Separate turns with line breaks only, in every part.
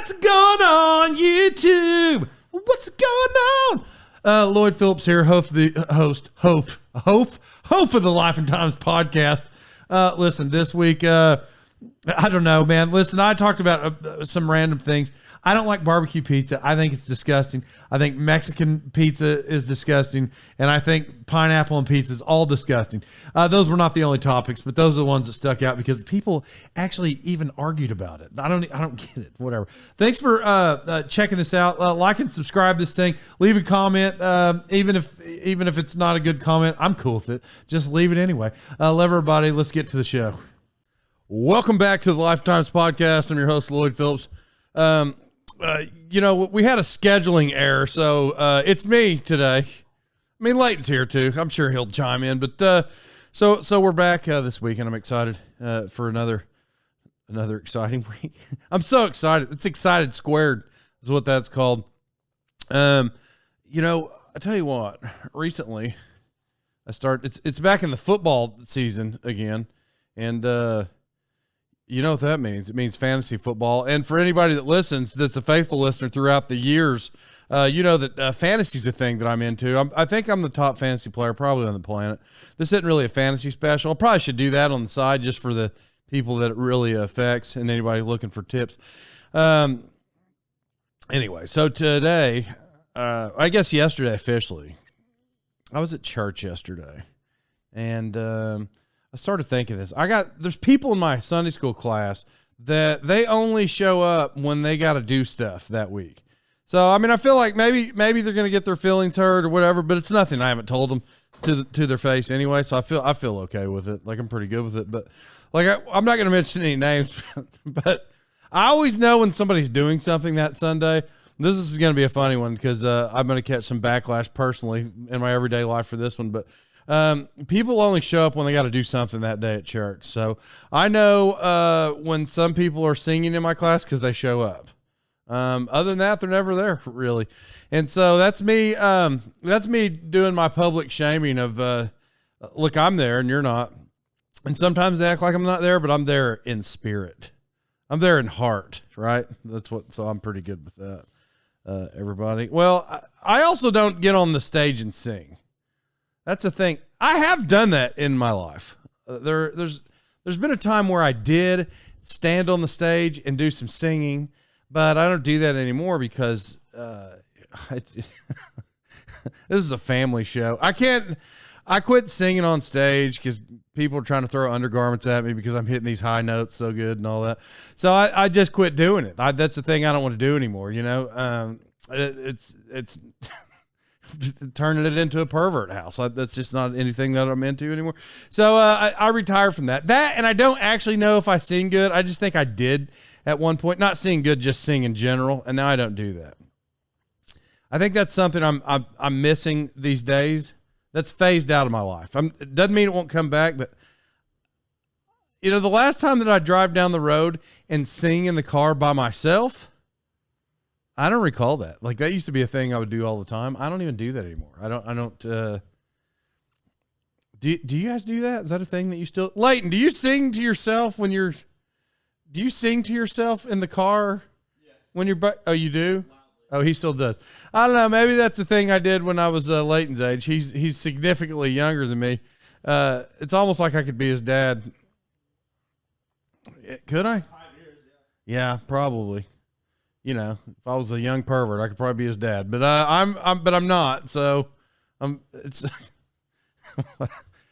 What's going on, YouTube? What's going on? Lloyd Phillips here, host of the Life and Times podcast. Listen, this week, I don't know, man. Listen, I talked about some random things. I don't like barbecue pizza. I think it's disgusting. I think Mexican pizza is disgusting. And I think pineapple on pizza is all disgusting. Those were not the only topics, but those are the ones that stuck out because people actually even argued about it. I don't get it. Whatever. Thanks for checking this out. Like and subscribe to this thing. Leave a comment. Even if it's not a good comment, I'm cool with it. Just leave it anyway. Love everybody. Let's get to the show. Welcome back to the Lifetimes podcast. I'm your host, Lloyd Phillips. We had a scheduling error, so it's me today. I mean, Leighton's here too. I'm sure he'll chime in, but so we're back this week, and I'm excited for another exciting week. I'm so excited. It's excited squared is what that's called. I tell you what. Recently, I started. It's back in the football season again, and you know what that means? It means fantasy football. And for anybody that listens, that's a faithful listener throughout the years, you know that fantasy's a thing that I'm into. I think I'm the top fantasy player probably on the planet. This isn't really a fantasy special. I probably should do that on the side just for the people that it really affects and anybody looking for tips. Anyway, so today, I guess yesterday officially, I was at church yesterday, and I started thinking this. There's people in my Sunday school class that they only show up when they got to do stuff that week. So, I mean, I feel like maybe they're going to get their feelings hurt or whatever, but it's nothing I haven't told them to their face anyway. So I feel okay with it. Like I'm pretty good with it, but like, I'm not going to mention any names, but I always know when somebody's doing something that Sunday. This is going to be a funny one because I'm going to catch some backlash personally in my everyday life for this one, but people only show up when they got to do something that day at church. So I know when some people are singing in my class because they show up. Other than that, they're never there really. And so that's me. That's me doing my public shaming of, look, I'm there and you're not. And sometimes they act like I'm not there, but I'm there in spirit. I'm there in heart, right? So I'm pretty good with that, everybody. Well, I also don't get on the stage and sing. That's the thing. I have done that in my life. There's been a time where I did stand on the stage and do some singing, but I don't do that anymore because this is a family show. I quit singing on stage because people are trying to throw undergarments at me because I'm hitting these high notes so good and all that. So I just quit doing it. That's the thing I don't want to do anymore. You know, it's turning it into a pervert house. That's just not anything that I'm into anymore. So I retired from that. And I don't actually know if I sing good. I just think I did at one point. Not sing good, just sing in general. And now I don't do that. I think that's something I'm missing these days. That's phased out of my life. It doesn't mean it won't come back, but you know, the last time that I drive down the road and sing in the car by myself, I don't recall that. Like that used to be a thing I would do all the time. I don't even do that anymore. I don't, do you guys do that? Is that a thing that you still, Leighton, do you sing to yourself do you sing to yourself in the car? Yes. When you're, oh, you do? Oh, he still does. I don't know. Maybe that's the thing I did when I was Leighton's age. He's significantly younger than me. It's almost like I could be his dad. Could I? 5 years, yeah. Yeah, probably. You know, if I was a young pervert, I could probably be his dad, but I'm not. So it's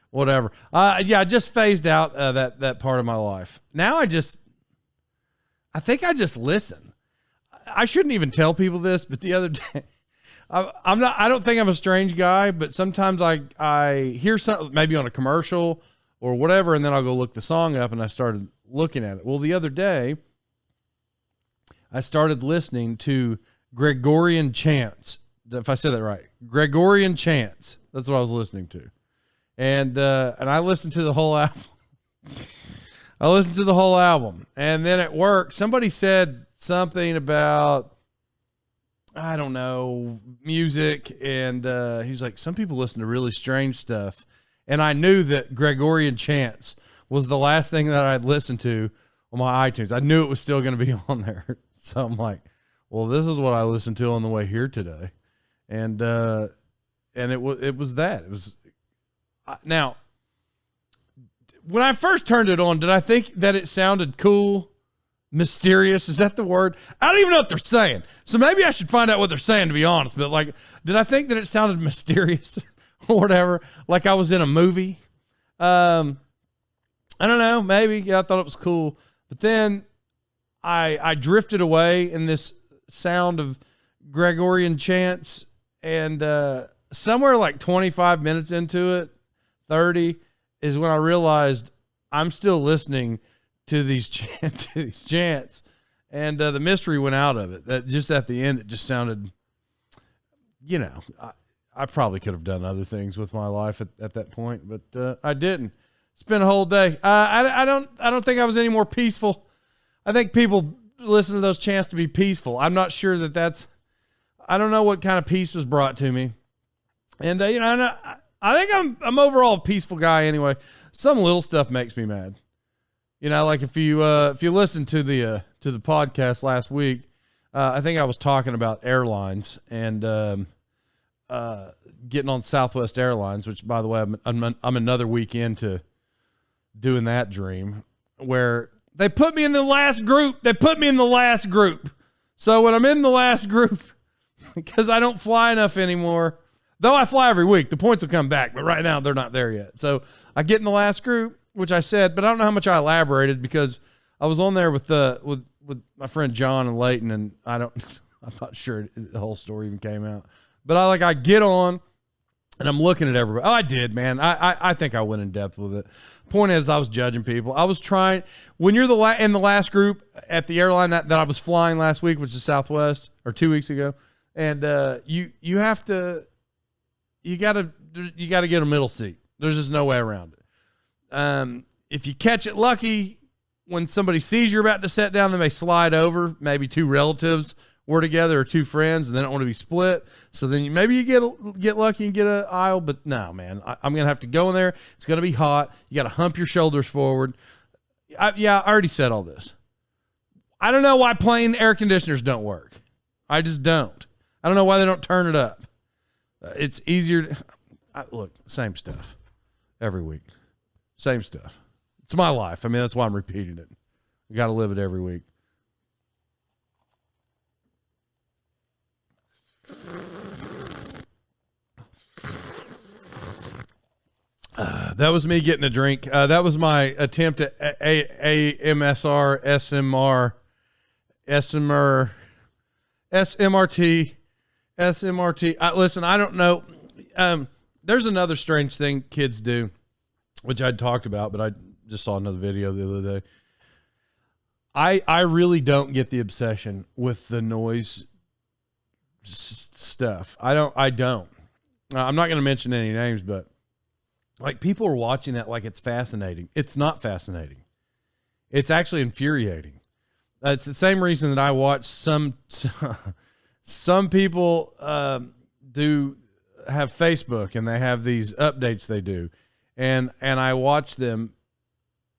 whatever. I just phased out that part of my life. Now I think I just listen. I shouldn't even tell people this, but the other day, I don't think I'm a strange guy, but sometimes I hear something maybe on a commercial or whatever, and then I'll go look the song up, and I started looking at it. Well, the other day, I started listening to Gregorian chants. If I said that right, Gregorian chants. That's what I was listening to, and I listened to the whole album. And then at work, somebody said something about, I don't know, music, and he's like, some people listen to really strange stuff, and I knew that Gregorian chants was the last thing that I'd listened to on my iTunes. I knew it was still going to be on there. So I'm like, well, this is what I listened to on the way here today. And it was that. It was now, when I first turned it on, did I think that it sounded cool? Mysterious? Is that the word? I don't even know what they're saying. So maybe I should find out what they're saying, to be honest. But like, did I think that it sounded mysterious or whatever? Like I was in a movie? I don't know. Maybe. Yeah, I thought it was cool. But then I drifted away in this sound of Gregorian chants, and somewhere like 25 minutes into it, 30, is when I realized I'm still listening to these chants, and the mystery went out of it. That just at the end, it just sounded, I probably could have done other things with my life at that point, but I didn't. Spent a whole day. I don't think I was any more peaceful. I think people listen to those chants to be peaceful. I'm not sure I don't know what kind of peace was brought to me. And, I think I'm overall a peaceful guy anyway. Some little stuff makes me mad. Like if you listen to the podcast last week, I think I was talking about airlines and getting on Southwest Airlines, which, by the way, I'm another week into doing that dream, where they put me in the last group. So when I'm in the last group, because I don't fly enough anymore, though I fly every week, the points will come back, but right now they're not there yet. So I get in the last group, which I said, but I don't know how much I elaborated, because I was on there with my friend John and Leighton, and I'm not sure the whole story even came out. But I get on, and I'm looking at everybody. Oh, I did, man. I think I went in depth with it. Point is, I was judging people. I was trying, when you're in the last group at the airline that I was flying last week, which is Southwest, or 2 weeks ago, and you gotta get a middle seat. There's just no way around it. If you catch it lucky, when somebody sees you're about to sit down, they may slide over. Maybe two relatives were together or two friends, and they don't want to be split. So then maybe you get lucky and get an aisle. But no, man, I'm going to have to go in there. It's going to be hot. You got to hump your shoulders forward. I already said all this. I don't know why plane air conditioners don't work. I just don't. I don't know why they don't turn it up. It's easier. Look, same stuff every week. Same stuff. It's my life. I mean, that's why I'm repeating it. You got to live it every week. That was me getting a drink. That was my attempt at AMSR, SMRT. Listen, I don't know. There's another strange thing kids do, which I'd talked about, but I just saw another video the other day. I really don't get the obsession with the noise stuff. I don't. I'm not going to mention any names, but like, people are watching that like it's fascinating. It's not fascinating. It's actually infuriating. It's the same reason that I watch some people do have Facebook, and they have these updates they do, and I watch them,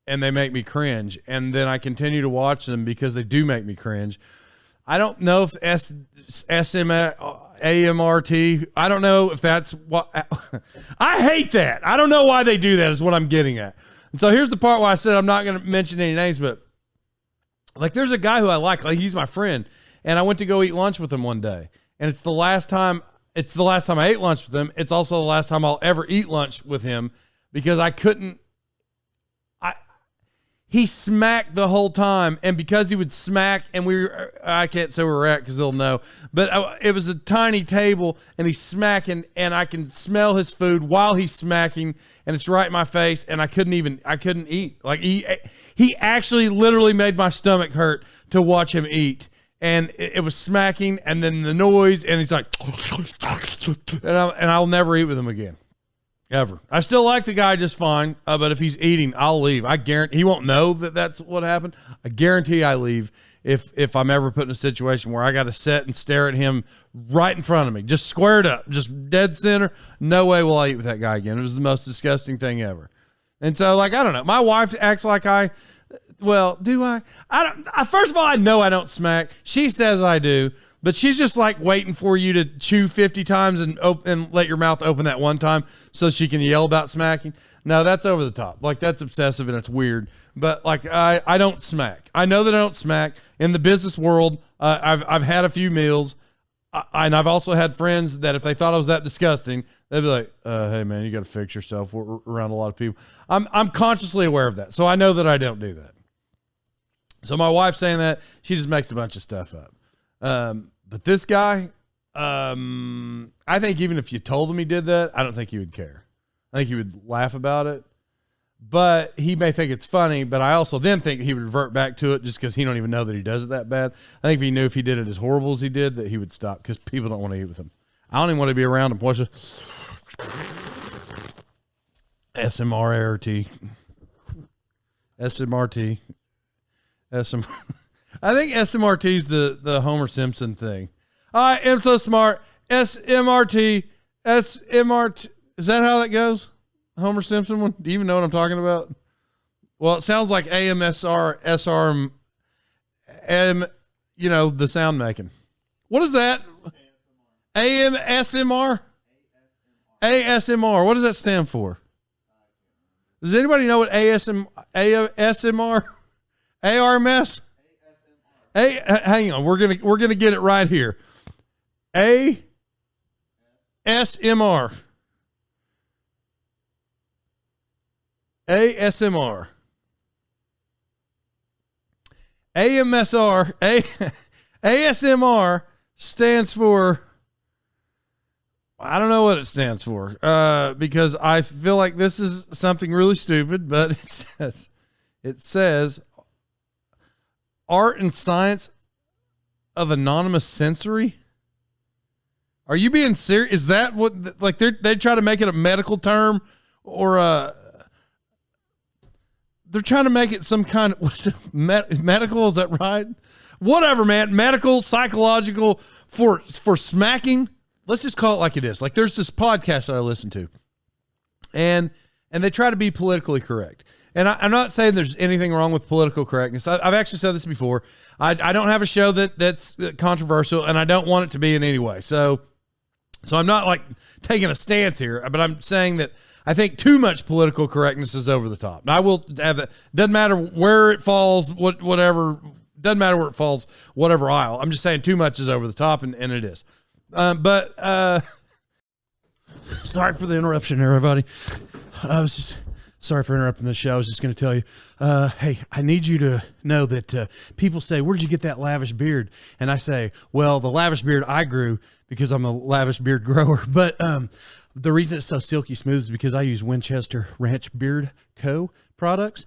and they make me cringe, and then I continue to watch them because they do make me cringe. I don't know if AMRT, I don't know if that's what, I hate that. I don't know why they do that, is what I'm getting at. And so here's the part where I said I'm not going to mention any names, but like, there's a guy who I like he's my friend, and I went to go eat lunch with him one day, and it's the last time I ate lunch with him. It's also the last time I'll ever eat lunch with him, because he smacked the whole time, and because he would smack, and I can't say where we're at because they'll know, but it was a tiny table, and he's smacking, and I can smell his food while he's smacking, and it's right in my face, and I couldn't eat. Like, he actually literally made my stomach hurt to watch him eat, and it was smacking, and then the noise, and he's like, and I'll never eat with him again. Ever. I still like the guy just fine, but if he's eating, I'll leave. I guarantee he won't know that that's what happened. I guarantee I leave if I'm ever put in a situation where I got to sit and stare at him right in front of me, just squared up, just dead center. No way will I eat with that guy again. It was the most disgusting thing ever. And so, like, I don't know. My wife acts like I Well, do I? I don't. First of all, I know I don't smack. She says I do, but she's just like waiting for you to chew 50 times and let your mouth open that one time so she can yell about smacking. No, that's over the top. Like, that's obsessive and it's weird. But like, I don't smack. I know that I don't smack. In the business world, I've had a few meals, and I've also had friends that if they thought I was that disgusting, they'd be like, "Hey man, you got to fix yourself." We're around a lot of people. I'm consciously aware of that, so I know that I don't do that. So my wife saying that, she just makes a bunch of stuff up. But this guy, I think even if you told him he did that, I don't think he would care. I think he would laugh about it, but he may think it's funny. But I also then think he would revert back to it just because he don't even know that he does it that bad. I think if he knew if he did it as horrible as he did, that he would stop because people don't want to eat with him. I don't even want to be around him. Watch it. SMRT. SMRT. SM. I think SMRT is the Homer Simpson thing. I am so smart. SMRT. SMRT. Is that how that goes? Homer Simpson one? Do you even know what I'm talking about? Well, it sounds like AMSR, SR, M, you know, the sound making. What is that? AMSMR? ASMR. What does that stand for? Does anybody know what ASMR? ARMS? Hang on. We're gonna get it right here. ASMR. ASMR. ASMR stands for, I don't know what it stands for, because I feel like this is something really stupid, but it says Art and Science of Anonymous Sensory. Are you being serious? Is that what, like, they try to make it a medical term, or they're trying to make it some kind of, what's it, medical? Is that right? Whatever, man. Medical, psychological, for smacking. Let's just call it like it is. Like, there's this podcast that I listen to, and they try to be politically correct. And I'm not saying there's anything wrong with political correctness. I've actually said this before. I don't have a show that's controversial, and I don't want it to be in any way. So I'm not like taking a stance here, but I'm saying that I think too much political correctness is over the top. Now, I will have that. Doesn't matter where it falls, whatever. Doesn't matter where it falls, whatever aisle. I'm just saying too much is over the top, and it is. But sorry for the interruption, everybody. I was just sorry for interrupting the show. I was just going to tell you, hey, I need you to know that people say, "Where did you get that lavish beard?" And I say, well, the lavish beard I grew because I'm a lavish beard grower. But the reason it's so silky smooth is because I use Winchester Ranch Beard Co. products.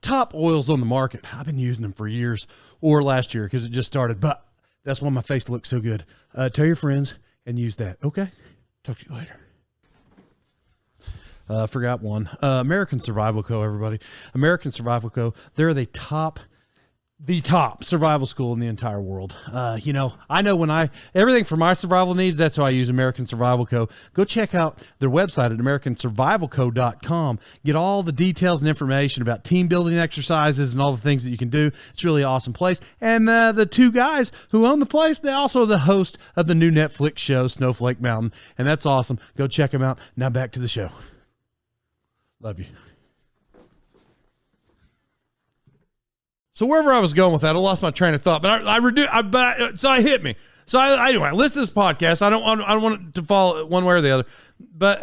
Top oils on the market. I've been using them for years, or last year because it just started. But that's why my face looks so good. Tell your friends and use that. Okay? Talk to you later. Forgot one. American Survival Co., everybody. American Survival Co. They're the top survival school in the entire world. You know, I know everything for my survival needs, that's why I use American Survival Co. Go check out their website at americansurvivalco.com. Get all the details and information about team building exercises and all the things that you can do. It's a really awesome place. And the two guys who own the place, they're also the host of the new Netflix show, Snowflake Mountain. And that's awesome. Go check them out. Now back to the show. Love you. So wherever I was going with that, I lost my train of thought, but so it hit me. So anyway, I listen to this podcast. I don't want it to fall one way or the other, but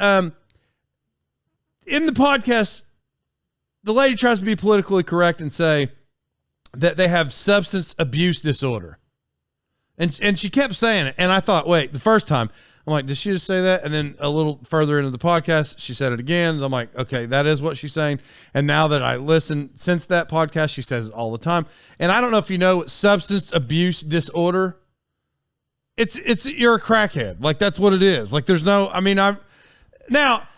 in the podcast, the lady tries to be politically correct and say that they have substance abuse disorder, and she kept saying it, and I thought, wait, the first time I'm like, did she just say that? And then a little further into the podcast, she said it again. I'm like, okay, that is what she's saying. And now that I listen, since that podcast, she says it all the time. And I don't know if you know substance abuse disorder. It's you're a crackhead. Like, that's what it is. Like, there's no,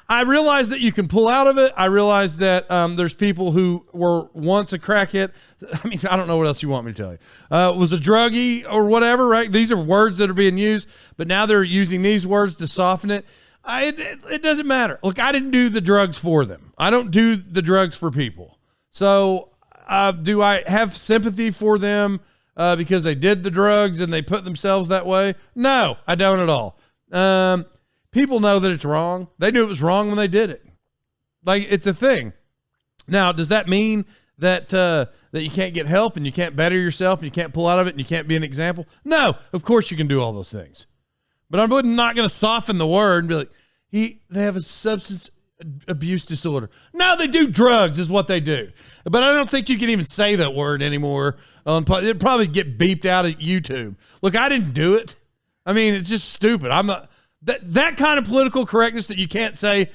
I realize that you can pull out of it. I realize that there's people who were once a crackhead. I mean, I don't know what else you want me to tell you. Was a druggie or whatever, right? These are words that are being used, but now they're using these words to soften it. It doesn't matter. Look, I didn't do the drugs for them. I don't do the drugs for people. So Do I have sympathy for them because they did the drugs and they put themselves that way? No, I don't at all. People know that it's wrong. They knew it was wrong when they did it. Like, it's a thing. Now, does that mean that that you can't get help and you can't better yourself and you can't pull out of it and you can't be an example? No, of course you can do all those things. But I'm not going to soften the word and be like, they have a substance abuse disorder. No, they do drugs is what they do. But I don't think you can even say that word anymore. It'd probably get beeped out at YouTube. Look, I didn't do it. I mean, it's just stupid. I'm not that kind of political correctness that you can't say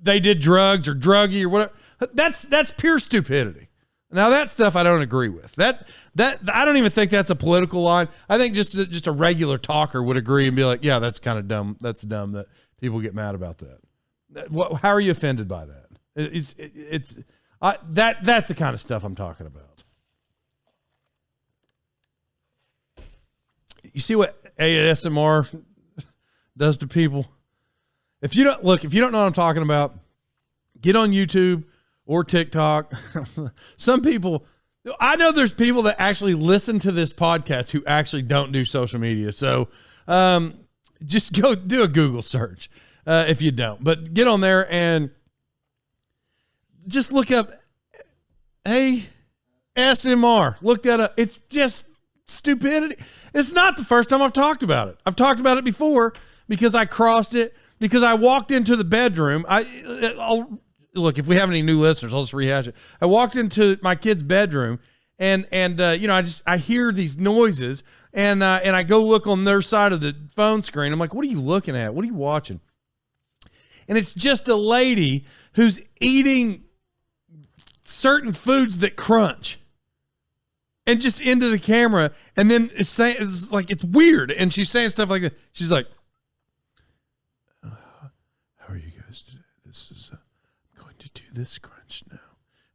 they did drugs or druggy or whatever. That's pure stupidity. Now that stuff I don't agree with. That I don't even think that's a political line. I think just a regular talker would agree and be like, yeah, that's kind of dumb. That's dumb that people get mad about that. How are you offended by that? That's the kind of stuff I'm talking about. You see what ASMR does to people? If you don't know what I'm talking about, get on YouTube or TikTok. Some people, I know there's people that actually listen to this podcast who actually don't do social media. So just go do a Google search if you don't. But get on there and just look up ASMR. Look that up. It's just stupidity. It's not the first time I've talked about it. I've talked about it before because I crossed it, because I walked into the bedroom. Look, if we have any new listeners, I'll just rehash it. I walked into my kid's bedroom and I hear these noises and I go look on their side of the phone screen. I'm like, what are you looking at? What are you watching? And it's just a lady who's eating certain foods that crunch and just into the camera. And then it's like, it's weird. And she's saying stuff like that. She's like, how are you guys today? This is, I'm going to do this crunch now.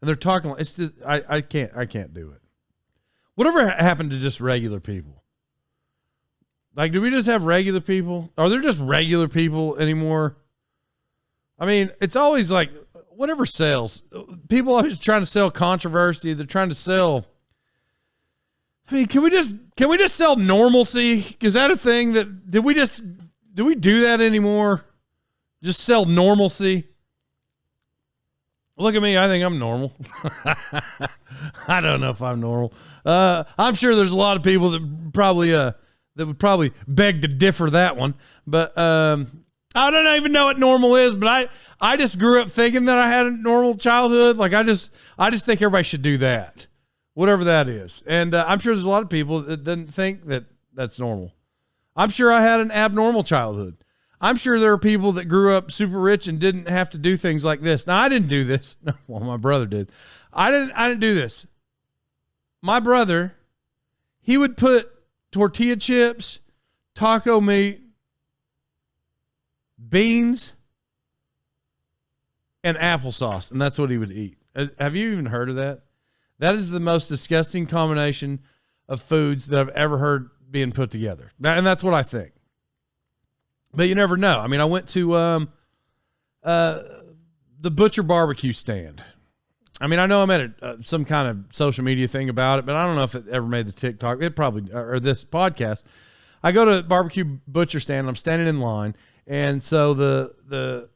And they're talking like, it's just, I can't do it. Whatever happened to just regular people? Like, do we just have regular people? Are there just regular people anymore? I mean, it's always like, whatever sells. People are always trying to sell controversy. They're trying to sell. I mean, can we just sell normalcy? Is that a thing that, do we do that anymore? Just sell normalcy? Look at me. I think I'm normal. I don't know if I'm normal. I'm sure there's a lot of people that would probably beg to differ that one, but, I don't even know what normal is, but I just grew up thinking that I had a normal childhood. Like I just think everybody should do that, whatever that is. And I'm sure there's a lot of people that didn't think that that's normal. I'm sure I had an abnormal childhood. I'm sure there are people that grew up super rich and didn't have to do things like this. Now I didn't do this. Well, my brother did. I didn't do this. My brother, he would put tortilla chips, taco meat, beans, and applesauce, and that's what he would eat. Have you even heard of that? That is the most disgusting combination of foods that I've ever heard being put together. And that's what I think. But you never know. I mean, I went to the Butcher Barbecue stand. I mean, I know I'm at some kind of social media thing about it, but I don't know if it ever made the TikTok. It probably, or this podcast. I go to Barbecue Butcher stand. I'm standing in line. And so the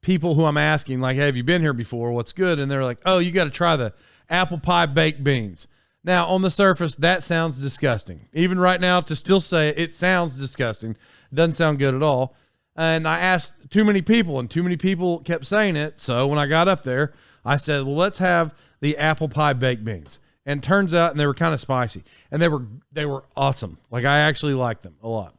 people who I'm asking, like, hey, have you been here before? What's good? And they're like, oh, you got to try the apple pie baked beans. Now, on the surface, that sounds disgusting. Even right now, to still say it, it sounds disgusting. It doesn't sound good at all. And I asked too many people, and too many people kept saying it. So when I got up there, I said, well, let's have the apple pie baked beans. And turns out, and they were kind of spicy. And they were awesome. Like, I actually liked them a lot.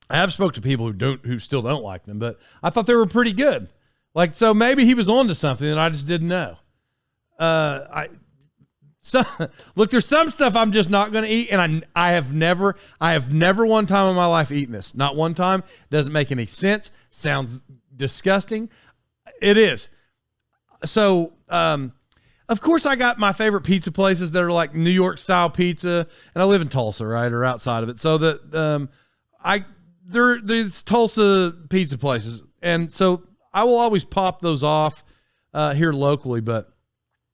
I have spoke to people who still don't like them, but I thought they were pretty good. Like, so maybe he was on to something that I just didn't know. Look, there's some stuff I'm just not going to eat. And I have never one time in my life eaten this. Not one time. Doesn't make any sense. Sounds disgusting. It is. So, of course I got my favorite pizza places that are like New York style pizza, and I live in Tulsa, right? Or outside of it. So there's Tulsa pizza places. And so I will always pop those off here locally, but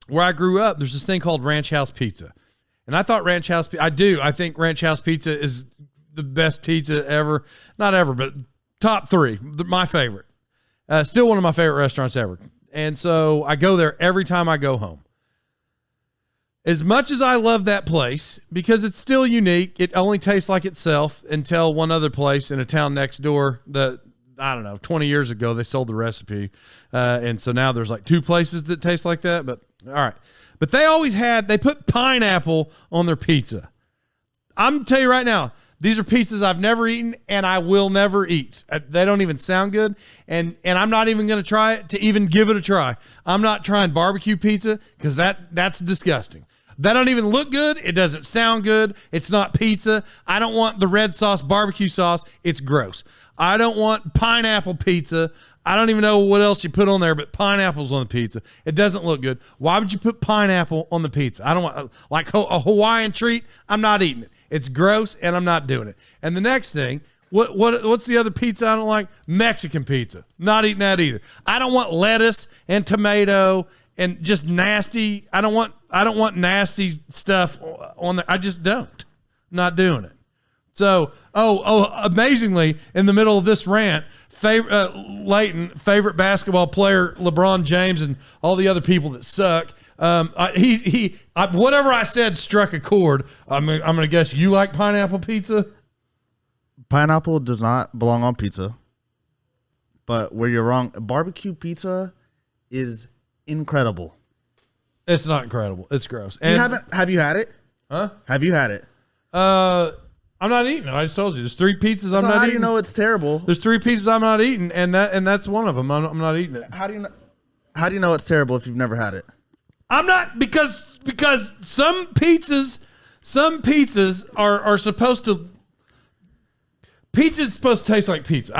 where I grew up, there's this thing called Ranch House Pizza. And I thought I think Ranch House Pizza is the best pizza ever. Not ever, but top 3, my favorite. Still one of my favorite restaurants ever. And so I go there every time I go home. As much as I love that place, because it's still unique, it only tastes like itself until one other place in a town next door that, I don't know, 20 years ago, they sold the recipe. And so now there's like 2 places that taste like that. But all right. But they put pineapple on their pizza. I'm going to tell you right now, these are pizzas I've never eaten and I will never eat. They don't even sound good. And I'm not even going to try it to even give it a try. I'm not trying barbecue pizza because that's disgusting. That don't even look good. It doesn't sound good. It's not pizza. I don't want the red sauce, barbecue sauce. It's gross. I don't want pineapple pizza. I don't even know what else you put on there, but pineapple's on the pizza. It doesn't look good. Why would you put pineapple on the pizza? I don't want, like a Hawaiian treat. I'm not eating it. It's gross and I'm not doing it. And the next thing, what's the other pizza I don't like? Mexican pizza. Not eating that either. I don't want lettuce and tomato and just nasty. I don't want nasty stuff on there. I just don't. I'm not doing it. So, amazingly, in the middle of this rant, Leighton, favorite basketball player, LeBron James, and all the other people that suck. Whatever I said struck a chord. I'm going to guess you like pineapple pizza.
Pineapple does not belong on pizza. But where you're wrong, barbecue pizza is incredible.
It's not incredible. It's gross. And
have you had it?
Huh?
Have you had it?
I'm not eating it. I just told you. There's 3 pizzas I'm not eating.
How do you know it's terrible?
There's 3 pizzas I'm not eating, and that's one of them. I'm not eating it.
How do you know it's terrible if you've never had it?
I'm not, because some pizzas are supposed to. Pizza's supposed to taste like pizza.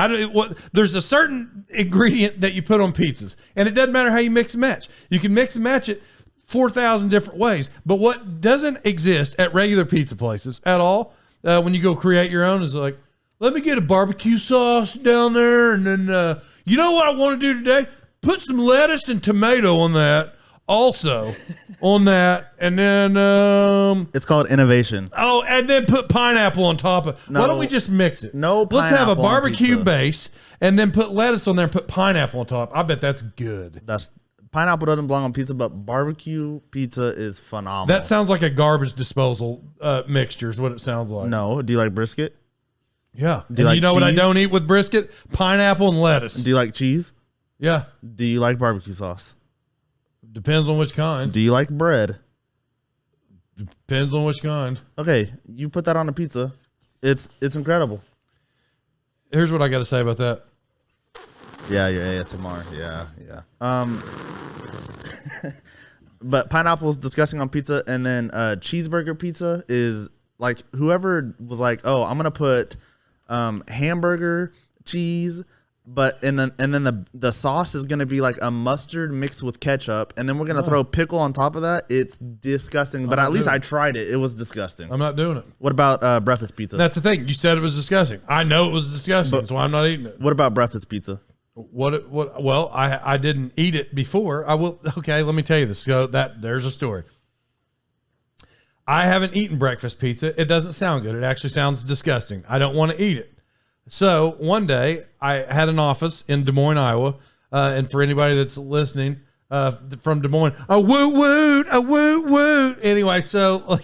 There's a certain ingredient that you put on pizzas, and it doesn't matter how you mix and match. You can mix and match it 4,000 different ways. But what doesn't exist at regular pizza places at all, when you go create your own, is like, let me get a barbecue sauce down there, and then you know what I want to do today? Put some lettuce and tomato on that. Also on that, and then
it's called innovation.
Oh, and then put pineapple on top of. Why don't we just mix it? Let's have a barbecue base and then put lettuce on there and put pineapple on top. I bet that's good.
Pineapple doesn't belong on pizza, but barbecue pizza is phenomenal.
That sounds like a garbage disposal mixture is what it sounds like.
No, do you like brisket?
Yeah. You know what I don't eat with brisket? Pineapple and lettuce.
Do you like cheese?
Yeah.
Do you like barbecue sauce?
Depends on which kind.
Do you like bread?
Depends on which kind.
Okay, you put that on a pizza. It's incredible.
Here's what I got to say about that.
Yeah, your ASMR. Yeah. But pineapple is disgusting on pizza, and then cheeseburger pizza is like whoever was like, oh, I'm gonna put hamburger cheese. And then the sauce is gonna be like a mustard mixed with ketchup, and then we're gonna throw pickle on top of that. It's disgusting, but at least I tried it. It was disgusting.
I'm not doing it.
What about breakfast pizza?
That's the thing. You said it was disgusting. I know it was disgusting. That's why I'm not eating it.
What about breakfast pizza?
Well, I didn't eat it before. I will. Okay, let me tell you this. So there's a story. I haven't eaten breakfast pizza. It doesn't sound good. It actually sounds disgusting. I don't want to eat it. So one day I had an office in Des Moines, Iowa. And for anybody that's listening from Des Moines, a woot woot, a woot woot. Anyway, so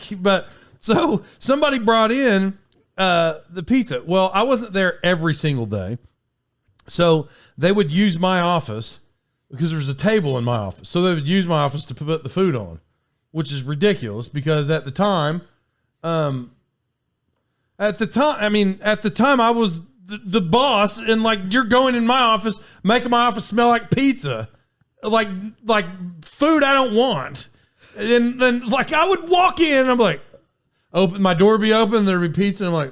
somebody brought in the pizza. Well, I wasn't there every single day. So they would use my office because there was a table in my office. So they would use my office to put the food on, which is ridiculous because at the time I was the boss, and like you're going in my office, making my office smell like pizza, like food I don't want. And then like I would walk in, and I'm like, my door would be open, there'd be pizza, and I'm like,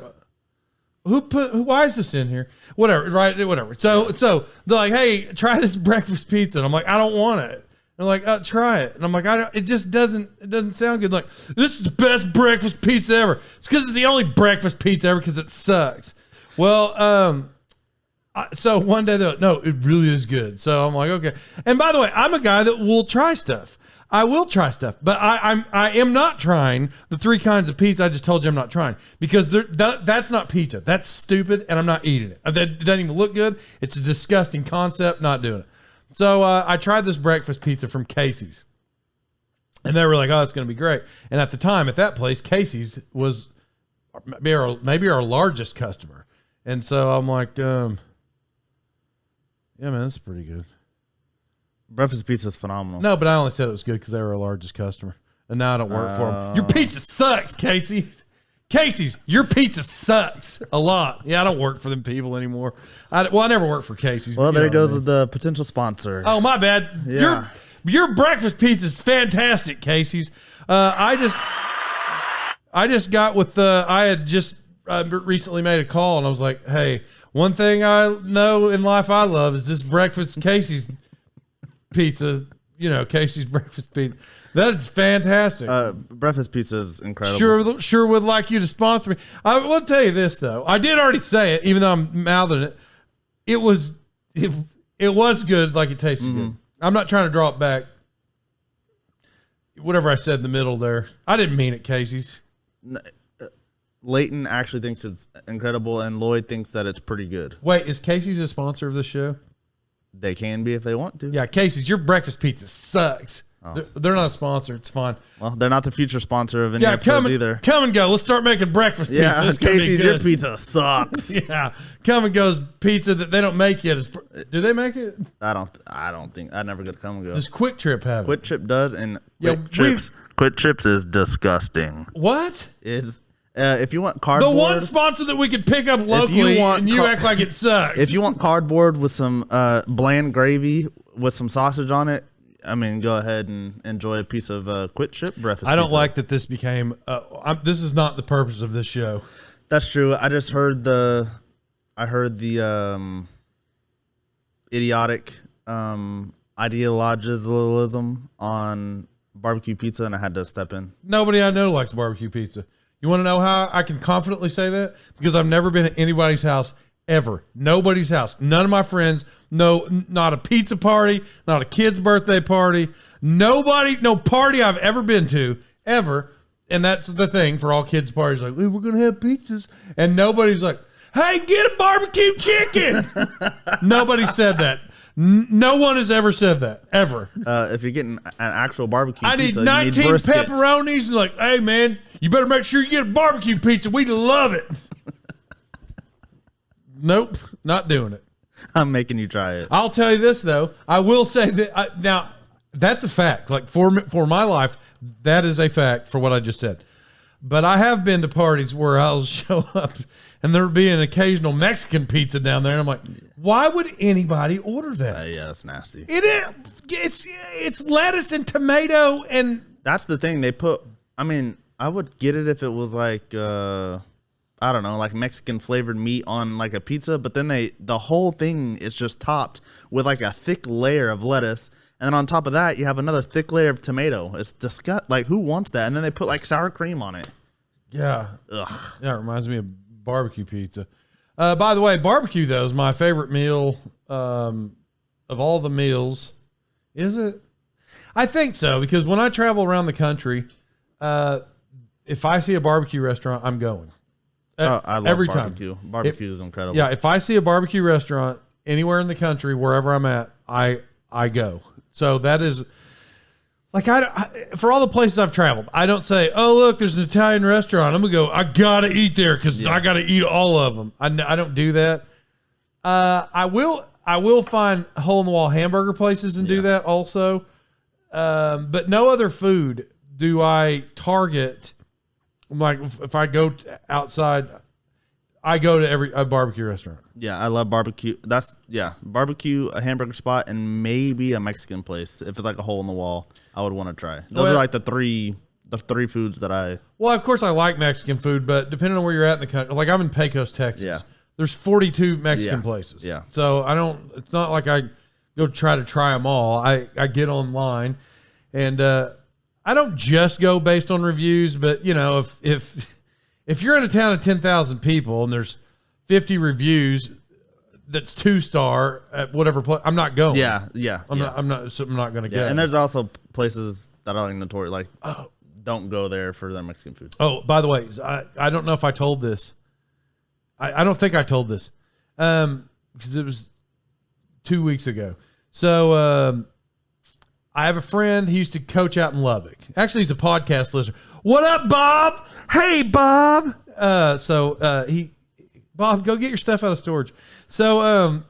why is this in here? Whatever, right? Whatever. So they're like, hey, try this breakfast pizza. And I'm like, I don't want it. And they're like, try it. And I'm like, it just doesn't sound good. Like, this is the best breakfast pizza ever. It's because it's the only breakfast pizza ever because it sucks. Well, so one day they're like, no, it really is good. So I'm like, okay. And by the way, I'm a guy that will try stuff. I will try stuff, but I am not trying the 3 kinds of pizza I just told you I'm not trying, because that's not pizza. That's stupid, and I'm not eating it. That doesn't even look good. It's a disgusting concept. Not doing it. So I tried this breakfast pizza from Casey's, and they were like, "Oh, it's going to be great." And at the time, at that place, Casey's was maybe our largest customer, and so I'm like, "Yeah, man, this is pretty good."
Breakfast pizza is phenomenal.
No, but I only said it was good because they were our largest customer, and now I don't work for them. Your pizza sucks, Casey's. Casey's, your pizza sucks a lot. Yeah, I don't work for them people anymore. I never worked for Casey's.
Well, there goes the potential sponsor.
Oh, my bad.
Yeah.
Your breakfast pizza is fantastic, Casey's. I just got with I had just recently made a call, and I was like, hey, one thing I know in life I love is this breakfast Casey's pizza, Casey's breakfast pizza. That is fantastic.
Breakfast pizza is incredible.
Sure would like you to sponsor me. I will tell you this, though. I did already say it, even though I'm mouthing it. It was good, like it tasted good. I'm not trying to draw it back. Whatever I said in the middle there, I didn't mean it, Casey's.
Leighton actually thinks it's incredible, and Lloyd thinks that it's pretty good.
Wait, is Casey's a sponsor of this show?
They can be if they want to.
Yeah, Casey's, your breakfast pizza sucks. Oh. They're not a sponsor. It's fine.
Well, they're not the future sponsor of any episodes either.
Come and go. Let's start making breakfast pizza.
Yeah, Casey's, your pizza sucks.
Yeah, come and go's pizza that they don't make yet. Do they make it?
I don't think. I never go to Come and Go.
Does Quick Trip have it?
Quick Trip does, and Quick Trips is disgusting.
What?
If you want cardboard,
the one sponsor that we could pick up locally, and you act like it sucks.
If you want cardboard with some bland gravy with some sausage on it, I mean, go ahead and enjoy a piece of Quick Trip breakfast.
I don't
pizza.
like that this became. This is not the purpose of this show.
That's true. I just heard the idiotic ideologism on barbecue pizza, and I had to step in.
Nobody I know likes barbecue pizza. You want to know how I can confidently say that? Because I've never been at anybody's house ever. Nobody's house. None of my friends. No, not a pizza party, not a kid's birthday party. Nobody, no party I've ever been to, ever. And that's the thing for all kids' parties. Like, hey, we're going to have pizzas. And nobody's like, hey, get a barbecue chicken. Nobody said that. No one has ever said that, ever.
If you're getting an actual barbecue
I
pizza,
need 19
you need
pepperonis. And like, hey, man, you better make sure you get a barbecue pizza. We love it. Nope, not doing it.
I'm making you try it.
I'll tell you this, though. I will say that now that's a fact. Like for my life, that is a fact for what I just said. But I have been to parties where I'll show up and there'll be an occasional Mexican pizza down there. And I'm like, why would anybody order that?
Yeah, that's nasty.
It is. It's lettuce and tomato. And
that's the thing they put. I mean, I would get it if it was like, I don't know, like Mexican flavored meat on like a pizza. But then the whole thing is just topped with like a thick layer of lettuce. And then on top of that, you have another thick layer of tomato. It's disgusting. Like, who wants that? And then they put like sour cream on it.
Yeah.
Ugh.
Yeah, it reminds me of barbecue pizza. By the way, barbecue, though, is my favorite meal of all the meals. Is it? I think so, because when I travel around the country, if I see a barbecue restaurant, I'm going.
I love
every
barbecue.
Time.
Barbecue is incredible.
Yeah, if I see a barbecue restaurant anywhere in the country, wherever I'm at, I go. So that is like for all the places I've traveled, I don't say, "Oh, look, there's an Italian restaurant. I'm gonna go. I gotta eat there because I gotta eat all of them." I don't do that. I will find hole in the wall hamburger places and do that also, but no other food do I target. Like if I go outside, I go to a barbecue restaurant.
Yeah, I love barbecue. Barbecue, a hamburger spot, and maybe a Mexican place. If it's like a hole in the wall, I would want to try. Those are like the three foods that I.
Well, of course I like Mexican food, but depending on where you're at in the country, like I'm in Pecos, Texas.
Yeah.
There's 42 Mexican places.
Yeah.
So it's not like I go try them all. I get online, and I don't just go based on reviews, but if you're in a town of 10,000 people and there's 50 reviews, that's 2-star at whatever place, I'm not going.
Yeah.
I'm not going to go.
And there's also places that are like notorious. Like, don't go there for their Mexican food.
Oh, by the way, I don't know if I told this. I don't think I told this because it was 2 weeks ago. So I have a friend. He used to coach out in Lubbock. Actually, he's a podcast listener. What up, Bob? Hey, Bob. Bob, go get your stuff out of storage. So I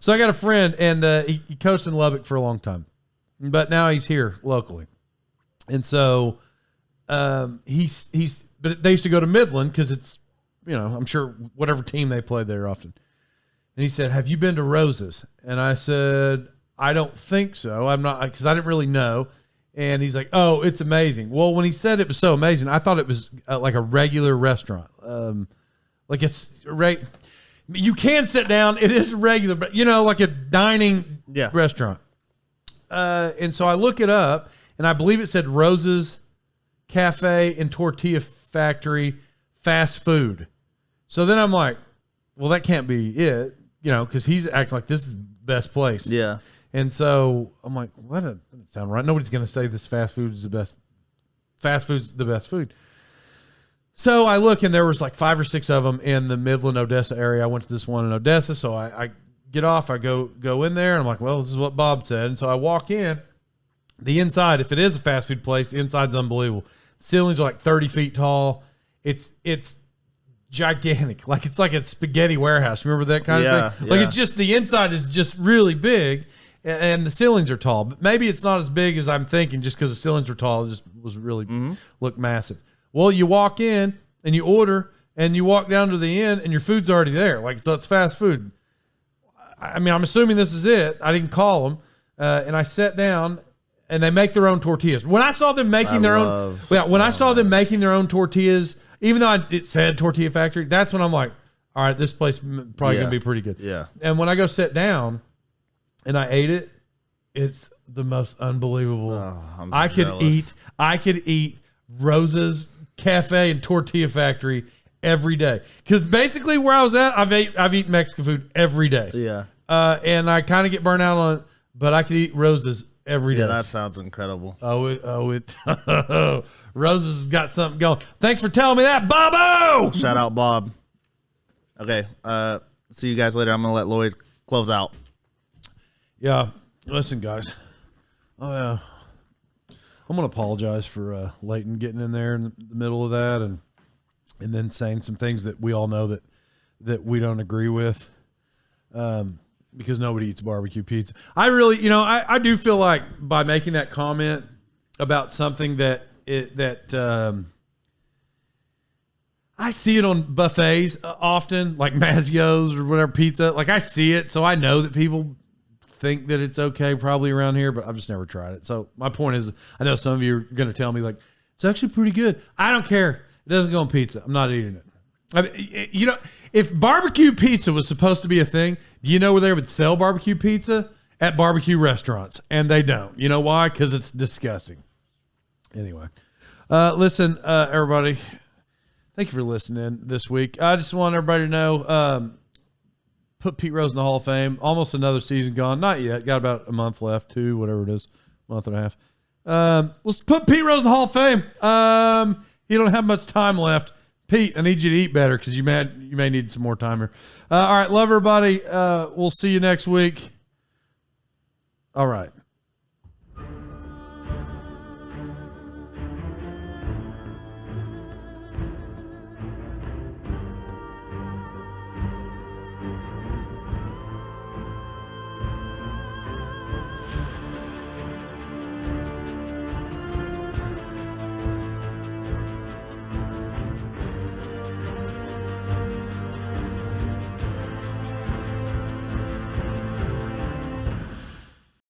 got a friend, and he coached in Lubbock for a long time, but now he's here locally. And so but they used to go to Midland because it's, I'm sure whatever team they played there often. And he said, have you been to Rose's? And I said, I don't think so. I'm not, because I didn't really know. And he's like, oh, it's amazing. Well, when he said it was so amazing, I thought it was like a regular restaurant. Like it's you can sit down. It is regular, but like a dining restaurant. And so I look it up, and I believe it said Rose's Cafe and Tortilla Factory fast food. So then I'm like, well, that can't be it, because he's acting like this is the best place.
Yeah.
And so I'm like, well, that doesn't sound right. Nobody's going to say this fast food is the best. Fast food's the best food. So I look, and there was like 5 or 6 of them in the Midland, Odessa area. I went to this one in Odessa. So I get off, I go in there, and I'm like, well, this is what Bob said. And so I walk in. The inside, if it is a fast food place, the inside's unbelievable. Ceilings are like 30 feet tall. It's gigantic. Like it's like a spaghetti warehouse. Remember that kind of thing? Like it's just, the inside is just really big, and the ceilings are tall. But maybe it's not as big as I'm thinking just because the ceilings were tall. It just was really looked massive. Well, you walk in and you order, and you walk down to the end, and your food's already there. Like, so it's fast food. I mean, I'm assuming this is it. I didn't call them, and I sat down, and they make their own tortillas. When I saw them making I saw them making their own tortillas, even though it said Tortilla Factory, that's when I'm like, all right, this place probably going to be pretty good.
Yeah.
And when I go sit down and I ate it, it's the most unbelievable.
Oh,
I could eat Rose's Cafe and Tortilla Factory every day. Because basically where I was at, I've eaten Mexican food every day.
Yeah.
And I kind of get burnt out on it, but I could eat Rose's every day.
Yeah, that sounds incredible.
Rose's has got something going. Thanks for telling me that, Bobo.
Shout out, Bob. Okay. See you guys later. I'm going to let Lloyd close out.
Yeah. Listen, guys. Oh, yeah. I'm going to apologize for Leighton getting in there in the middle of that and then saying some things that we all know that we don't agree with. Because nobody eats barbecue pizza. I really, I do feel like by making that comment about something that I see it on buffets often, like Mazzio's or whatever pizza. Like I see it, so I know that people think that it's okay probably around here, but I've just never tried it. So my point is, I know some of you are going to tell me like, it's actually pretty good. I don't care. It doesn't go on pizza. I'm not eating it. I mean, if barbecue pizza was supposed to be a thing, do you know where they would sell barbecue pizza? At barbecue restaurants. And they don't. You know why? Because it's disgusting. Anyway. Listen, everybody. Thank you for listening this week. I just want everybody to know, put Pete Rose in the Hall of Fame. Almost another season gone. Not yet. Got about a month left, 2, whatever it is. Month and a half. Let's put Pete Rose in the Hall of Fame. He don't have much time left. Pete, I need you to eat better because you may need some more time here. All right. Love everybody. We'll see you next week. All right.